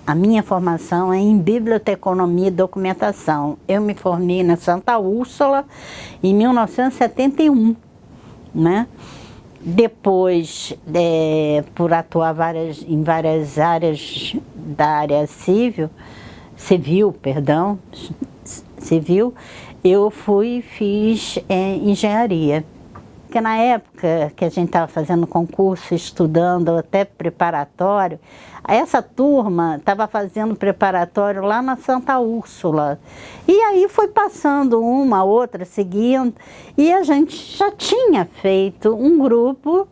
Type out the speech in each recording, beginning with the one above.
A minha formação é em biblioteconomia e documentação. Eu me formei na Santa Úrsula em 1971, né? Depois, por atuar em várias áreas da área civil, eu fiz engenharia. Porque na época que a gente estava fazendo concurso, estudando até preparatório, essa turma estava fazendo preparatório lá na Santa Úrsula. E aí foi passando uma, outra, seguindo, e a gente já tinha feito um grupo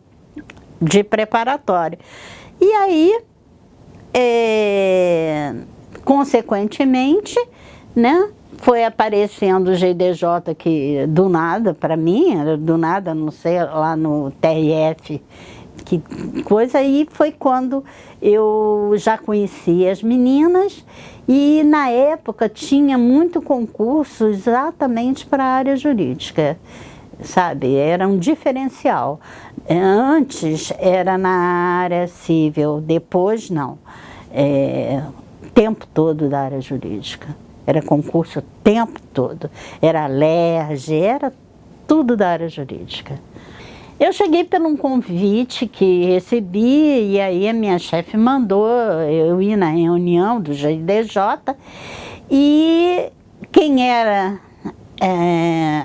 de preparatório. E aí, consequentemente, né, foi aparecendo o GDJ que do nada, para mim, do nada, não sei, lá no TRF, que coisa, aí foi quando eu já conhecia as meninas e na época tinha muito concurso exatamente para a área jurídica, sabe, era um diferencial. Antes era na área civil, depois não, o tempo todo da área jurídica. Era concurso o tempo todo, era LERJ, era tudo da área jurídica. Eu cheguei por um convite que recebi e aí a minha chefe mandou eu ir na reunião do GDJ e quem era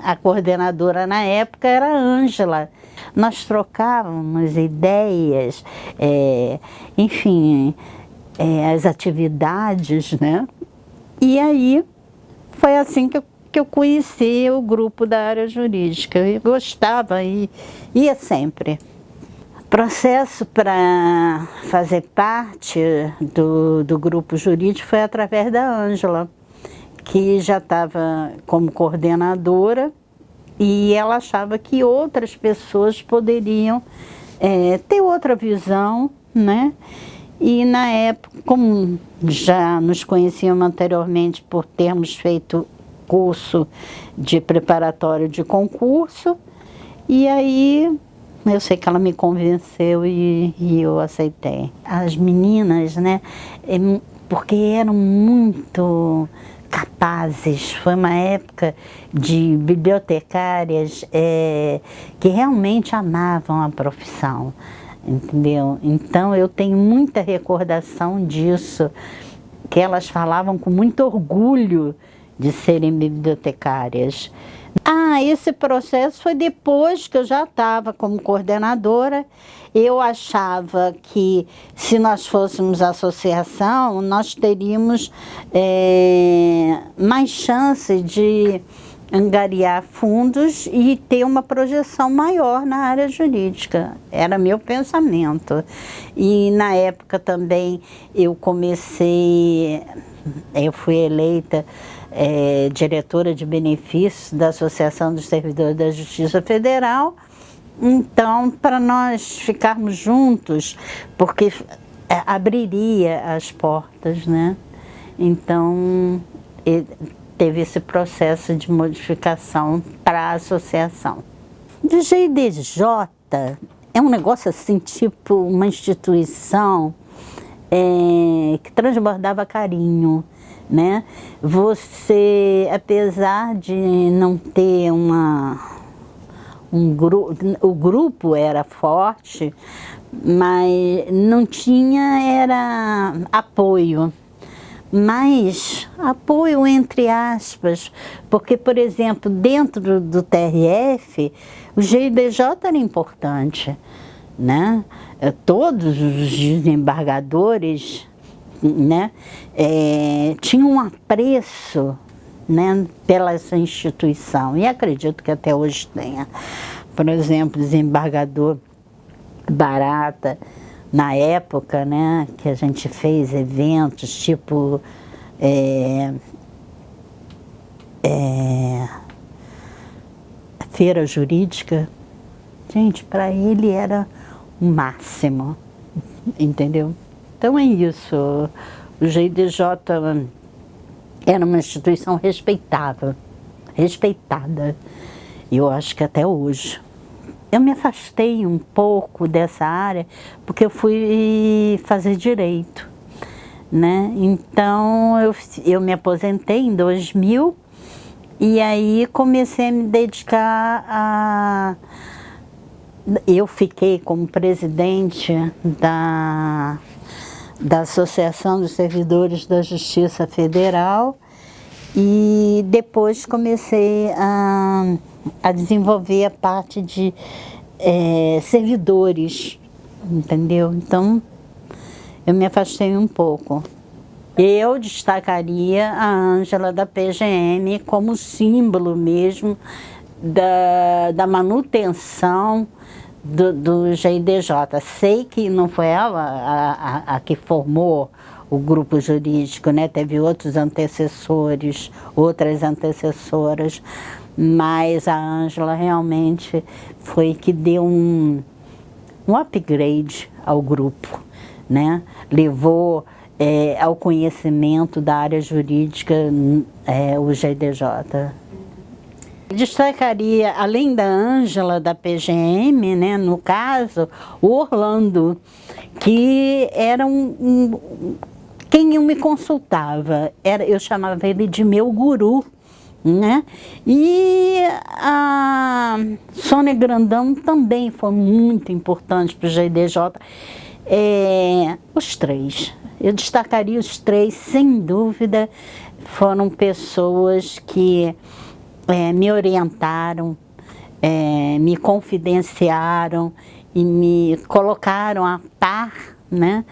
a coordenadora na época era a Ângela. Nós trocávamos ideias, enfim, as atividades, né? E aí, foi assim que eu conheci o grupo da área jurídica. Eu gostava e ia sempre. O processo para fazer parte do grupo jurídico foi através da Ângela, que já estava como coordenadora e ela achava que outras pessoas poderiam ter outra visão, né? E na época, como já nos conhecíamos anteriormente por termos feito curso de preparatório de concurso, e aí eu sei que ela me convenceu e eu aceitei. As meninas, né, porque eram muito capazes, foi uma época de bibliotecárias que realmente amavam a profissão. Entendeu? Então eu tenho muita recordação disso, que elas falavam com muito orgulho de serem bibliotecárias. Esse processo foi depois que eu já estava como coordenadora. Eu achava que se nós fôssemos associação, nós teríamos mais chance de angariar fundos e ter uma projeção maior na área jurídica. Era meu pensamento. E na época também eu fui eleita diretora de benefícios da Associação dos Servidores da Justiça Federal. Então, para nós ficarmos juntos, porque abriria as portas, né? Então, teve esse processo de modificação para a associação. De GDJ é um negócio assim, tipo uma instituição que transbordava carinho, né? Você, apesar de não ter o grupo era forte, mas não tinha apoio. Mas apoio entre aspas, porque, por exemplo, dentro do TRF, o GDJ era importante, né? Todos os desembargadores, né, tinham um apreço, né, pela essa instituição, e acredito que até hoje tenha. Por exemplo, desembargador Barata, na época, né, que a gente fez eventos tipo feira jurídica, gente, para ele era o máximo, entendeu? Então é isso, o GDJ era uma instituição respeitada, e eu acho que até hoje. Eu me afastei um pouco dessa área porque eu fui fazer direito, né? Então eu me aposentei em 2000 e aí comecei a me dedicar a... Eu fiquei como presidente da Associação dos Servidores da Justiça Federal e depois comecei a desenvolver a parte de servidores, entendeu? Então eu me afastei um pouco. Eu destacaria a Ângela da PGM como símbolo mesmo da manutenção do GIDJ. Sei que não foi ela a que formou o grupo jurídico, né? Teve outros antecessores, outras antecessoras, mas a Ângela realmente foi que deu um upgrade ao grupo, né? Levou ao conhecimento da área jurídica o GIDJ. Destacaria, além da Ângela da PGM, né, no caso, o Orlando, que era quem eu me consultava, eu chamava ele de meu guru, né? E a Sônia Grandão também foi muito importante para o GIDJ. Os três, eu destacaria os três, sem dúvida, foram pessoas que me orientaram, me confidenciaram e me colocaram a par, né,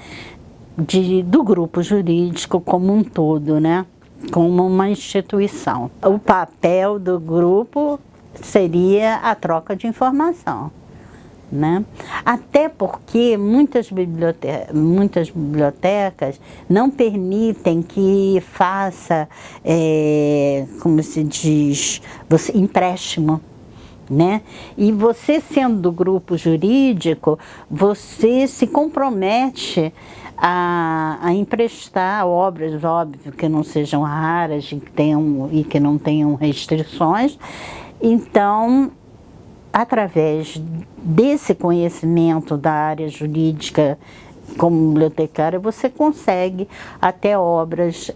do grupo jurídico como um todo, né, como uma instituição. O papel do grupo seria a troca de informação, né? Até porque muitas bibliotecas não permitem que faça, como se diz, empréstimo, né? E você sendo do grupo jurídico, você se compromete a emprestar obras, óbvio, que não sejam raras e que não tenham restrições. Então, através desse conhecimento da área jurídica como bibliotecária, você consegue até obras,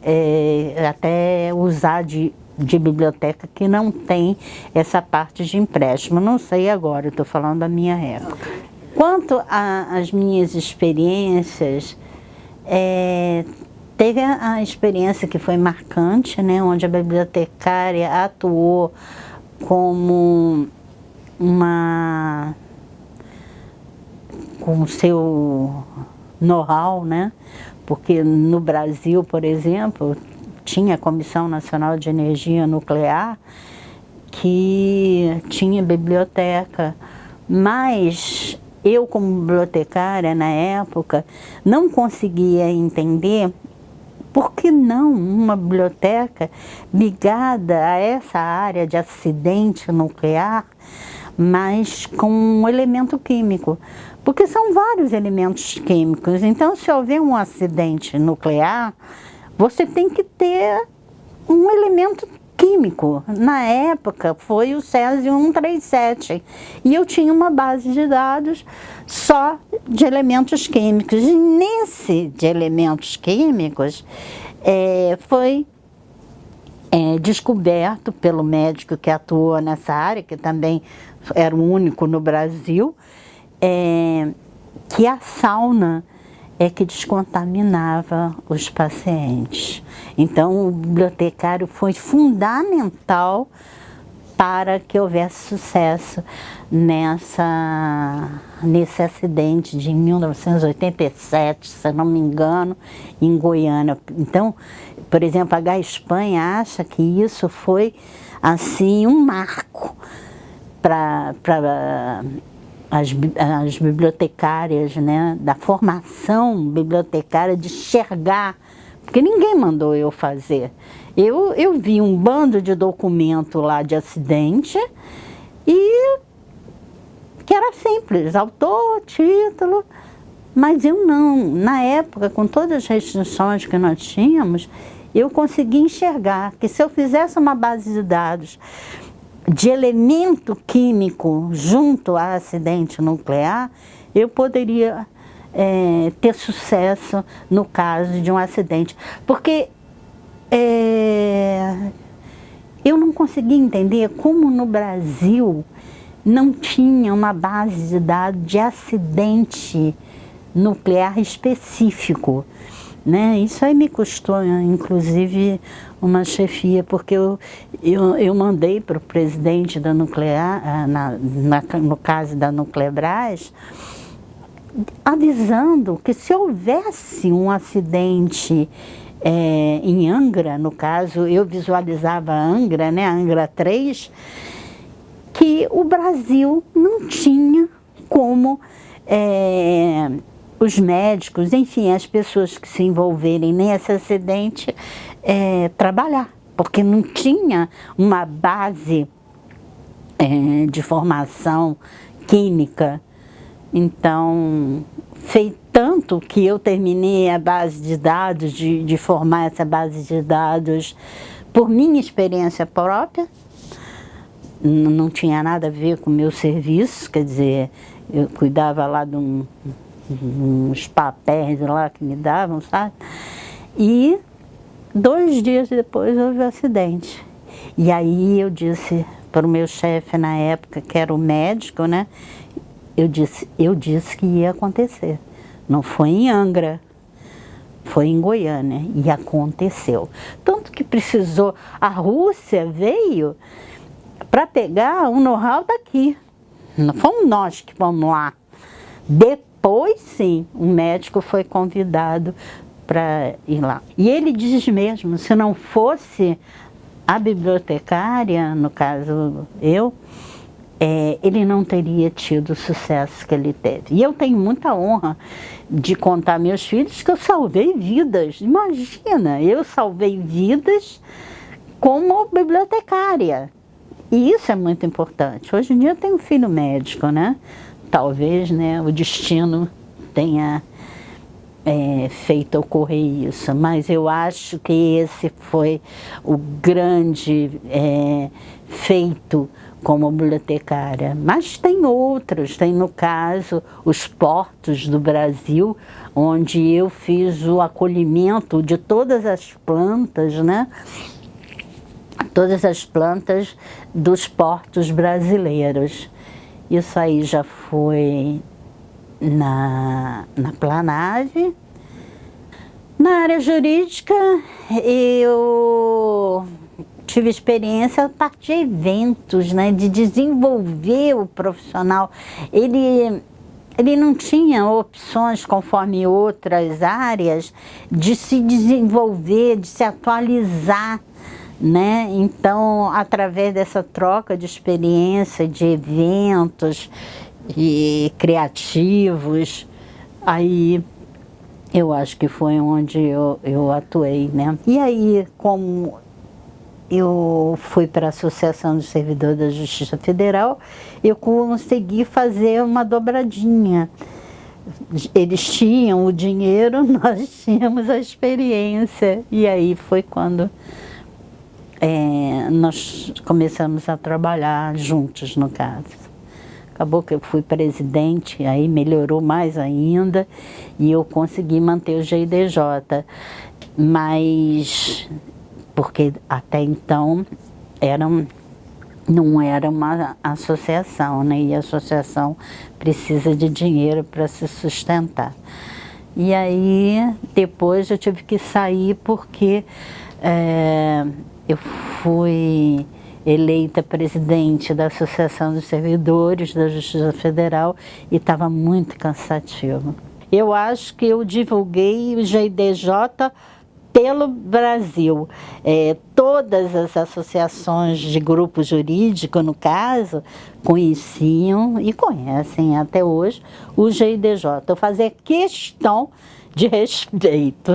até usar de biblioteca que não tem essa parte de empréstimo. Não sei agora, eu estou falando da minha época. Quanto às minhas experiências, teve a experiência que foi marcante, né, onde a bibliotecária atuou como com o seu know-how, né? Porque no Brasil, por exemplo, tinha a Comissão Nacional de Energia Nuclear, que tinha biblioteca, mas eu, como bibliotecária na época, não conseguia entender por que não uma biblioteca ligada a essa área de acidente nuclear, mas com um elemento químico, porque são vários elementos químicos. Então, se houver um acidente nuclear, você tem que ter um elemento químico. Na época, foi o Césio-137, e eu tinha uma base de dados só de elementos químicos. E nesse de elementos químicos, foi descoberto pelo médico que atuou nessa área, que também era o único no Brasil, que a sauna que descontaminava os pacientes. Então, o bibliotecário foi fundamental para que houvesse sucesso nesse acidente de 1987, se não me engano, em Goiânia. Então, por exemplo, a Espanha acha que isso foi assim um marco para as bibliotecárias, né, da formação bibliotecária, de enxergar, porque ninguém mandou eu fazer. Eu vi um bando de documento lá de acidente e que era simples, autor, título, mas eu não. Na época, com todas as restrições que nós tínhamos, eu consegui enxergar que se eu fizesse uma base de dados de elemento químico junto a acidente nuclear, eu poderia ter sucesso no caso de um acidente. Porque eu não conseguia entender como no Brasil não tinha uma base de dados de acidente nuclear específico, né? Isso aí me custou, inclusive, uma chefia, porque eu mandei para o presidente da Nuclear, no caso da Nuclebras, avisando que se houvesse um acidente em Angra, no caso, eu visualizava Angra, né, Angra 3, que o Brasil não tinha como os médicos, enfim, as pessoas que se envolverem nesse acidente trabalhar, porque não tinha uma base de formação química. Então, fez tanto que eu terminei a base de dados, de formar essa base de dados por minha experiência própria, não tinha nada a ver com o meu serviço, quer dizer, eu cuidava lá de uns papéis lá que me davam, sabe? E 2 dias depois houve o acidente. E aí eu disse para o meu chefe na época, que era o médico, né? Eu disse que ia acontecer. Não foi em Angra, foi em Goiânia. E aconteceu. Tanto que precisou, a Rússia veio para pegar o know-how daqui. Não fomos nós que vamos lá. Depois, sim, o médico foi convidado para ir lá. E ele diz mesmo, se não fosse a bibliotecária, no caso eu, ele não teria tido o sucesso que ele teve. E eu tenho muita honra de contar a meus filhos que eu salvei vidas. Imagina, eu salvei vidas como bibliotecária. E isso é muito importante. Hoje em dia eu tenho um filho médico, né? Talvez, né, o destino tenha feito ocorrer isso, mas eu acho que esse foi o grande feito como bibliotecária. Mas tem outros, tem no caso os portos do Brasil, onde eu fiz o acolhimento de todas as plantas, né? Todas as plantas dos portos brasileiros. Isso aí já foi na Planave. Na área jurídica, eu tive experiência a partir de eventos, né, de desenvolver o profissional. Ele não tinha opções, conforme outras áreas, de se desenvolver, de se atualizar, né? Então, através dessa troca de experiência, de eventos e criativos, aí eu acho que foi onde eu atuei, né? E aí, como eu fui para a Associação dos Servidores da Justiça Federal, eu consegui fazer uma dobradinha. Eles tinham o dinheiro, nós tínhamos a experiência. E aí foi quando nós começamos a trabalhar juntos, no caso. Acabou que eu fui presidente, aí melhorou mais ainda e eu consegui manter o GIDJ. Mas, porque até então não era uma associação, né? E a associação precisa de dinheiro para se sustentar. E aí, depois eu tive que sair porque eu fui eleita presidente da Associação dos Servidores da Justiça Federal e estava muito cansativo. Eu acho que eu divulguei o GIDJ pelo Brasil. Todas as associações de grupo jurídico, no caso, conheciam e conhecem até hoje o GIDJ. Eu fazia questão de respeito.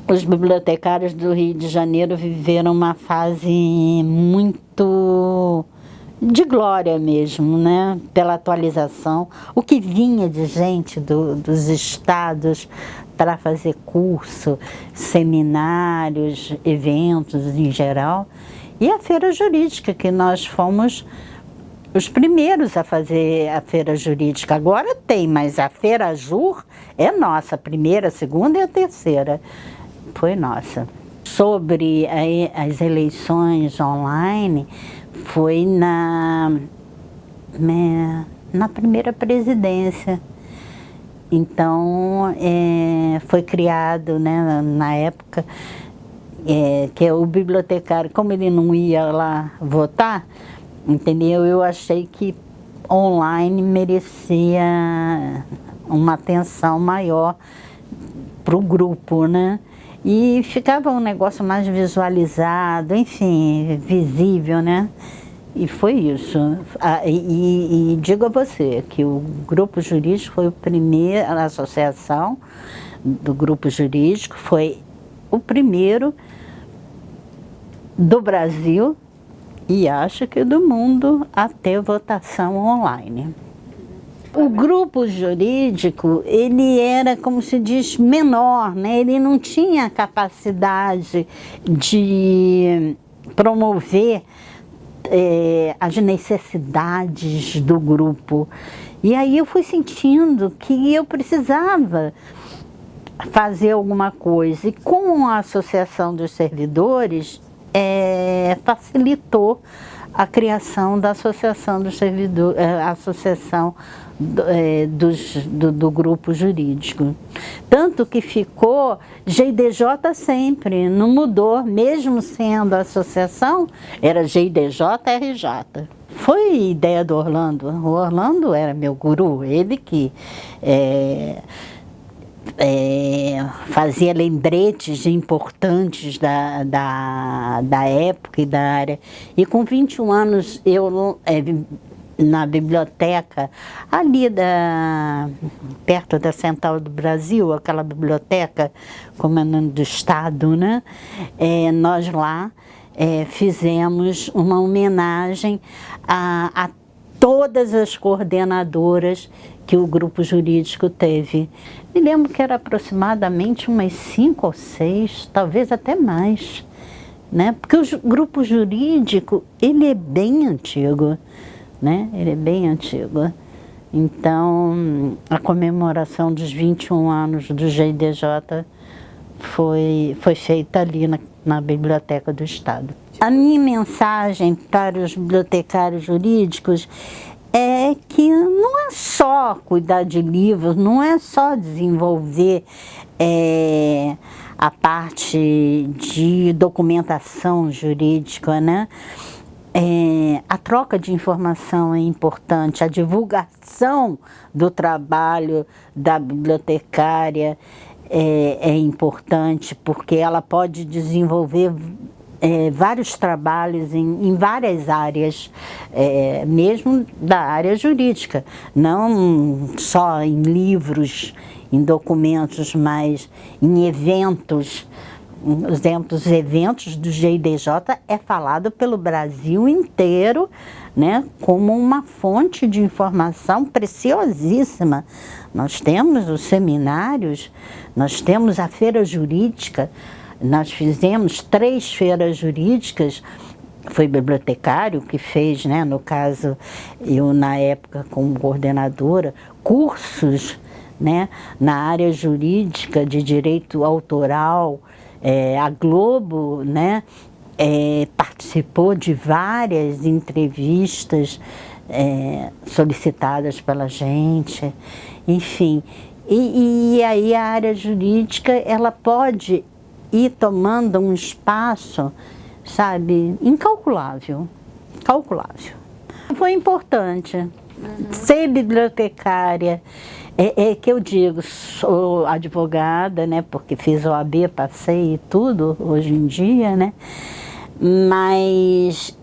Os bibliotecários do Rio de Janeiro viveram uma fase muito de glória mesmo, né? Pela atualização. O que vinha de gente dos estados para fazer curso, seminários, eventos em geral. E a feira jurídica, que nós fomos os primeiros a fazer a feira jurídica. Agora tem, mas a Feira Jur é nossa, a primeira, a segunda e a terceira. Foi nossa. Sobre as eleições online, foi na primeira presidência. Então, foi criado, né, na época, que o bibliotecário, como ele não ia lá votar, entendeu? Eu achei que online merecia uma atenção maior para o grupo, né? E ficava um negócio mais visualizado, enfim, visível, né? E foi isso. E digo a você que o grupo jurídico foi a associação do grupo jurídico foi o primeiro do Brasil e acho que do mundo a ter votação online. O grupo jurídico, ele era, como se diz, menor, né? Ele não tinha capacidade de promover as necessidades do grupo. E aí eu fui sentindo que eu precisava fazer alguma coisa. E com a Associação dos Servidores, facilitou a criação da Associação dos Servidores, Associação do grupo jurídico. Tanto que ficou GIDJ sempre, não mudou, mesmo sendo a associação, era GIDJ-RJ. Foi ideia do Orlando. O Orlando era meu guru, ele que fazia lembretes importantes da época e da área. E com 21 anos, eu na biblioteca, ali perto da Central do Brasil, aquela biblioteca comandante do Estado, né? Nós lá fizemos uma homenagem a todas as coordenadoras que o grupo jurídico teve. Me lembro que era aproximadamente umas 5 ou 6, talvez até mais, né? Porque o grupo jurídico, ele é bem antigo, né? Ele é bem antigo. Então, a comemoração dos 21 anos do GIDJ foi feita ali na Biblioteca do Estado. A minha mensagem para os bibliotecários jurídicos é que não é só cuidar de livros, não é só desenvolver a parte de documentação jurídica, né? A troca de informação é importante, a divulgação do trabalho da bibliotecária é importante, porque ela pode desenvolver vários trabalhos em várias áreas, mesmo da área jurídica, não só em livros, em documentos, mas em eventos. Os eventos do GIDJ é falado pelo Brasil inteiro, né, como uma fonte de informação preciosíssima. Nós temos os seminários, nós temos a feira jurídica, nós fizemos 3 feiras jurídicas, foi bibliotecário que fez, né, no caso, eu na época como coordenadora, cursos, né, na área jurídica de direito autoral. A Globo, né, participou de várias entrevistas solicitadas pela gente, enfim. E aí a área jurídica, ela pode ir tomando um espaço, sabe, incalculável, calculável. Foi importante ser bibliotecária. Que eu digo, sou advogada, né, porque fiz OAB, passei e tudo, hoje em dia, né, mas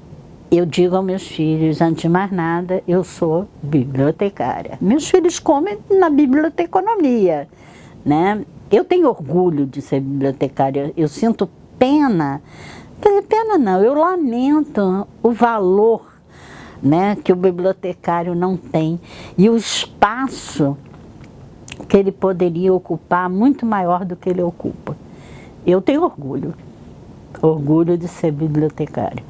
eu digo aos meus filhos, antes de mais nada, eu sou bibliotecária. Meus filhos comem na biblioteconomia, né, eu tenho orgulho de ser bibliotecária, eu sinto pena, quer dizer, pena não, eu lamento o valor, né, que o bibliotecário não tem e o espaço que ele poderia ocupar muito maior do que ele ocupa. Eu tenho orgulho de ser bibliotecária.